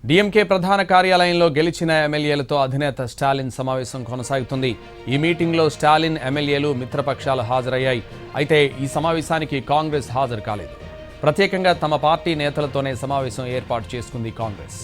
DMK ప్రధాన కార్యాలయంలో గెలిచిన ఎమ్మెల్యేలతో అధినేత స్టాలిన్ సమావేశం కొనసాగుతుంది. ఈ మీటింగ్లో స్టాలిన్ ఎమ్మెల్యేలు మిత్రపక్షాలు హాజరయ్యాయి. అయితే ఈ సమావేశానికి కాంగ్రెస్ హాజరు కాలేదు. ప్రత్యేకంగా తమ పార్టీ నేతలతోనే సమావేశం ఏర్పాటు చేసుకుంది కాంగ్రెస్.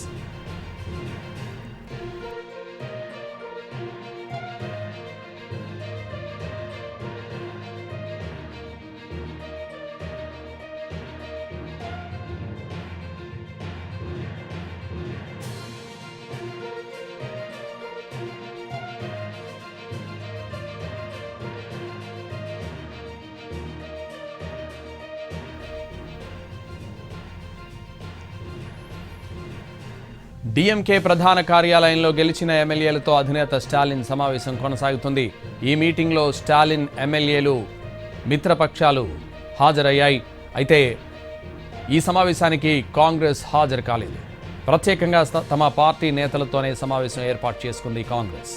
డీఎంకే ప్రధాన కార్యాలయంలో గెలిచిన ఎమ్మెల్యేలతో అధినేత స్టాలిన్ సమావేశం కొనసాగుతుంది. ఈ మీటింగ్లో స్టాలిన్ ఎమ్మెల్యేలు మిత్రపక్షాలు హాజరయ్యాయి. అయితే ఈ సమావేశానికి కాంగ్రెస్ హాజరు కాలేదు. ప్రత్యేకంగా తమ పార్టీ నేతలతోనే సమావేశం ఏర్పాటు చేసుకుంది కాంగ్రెస్.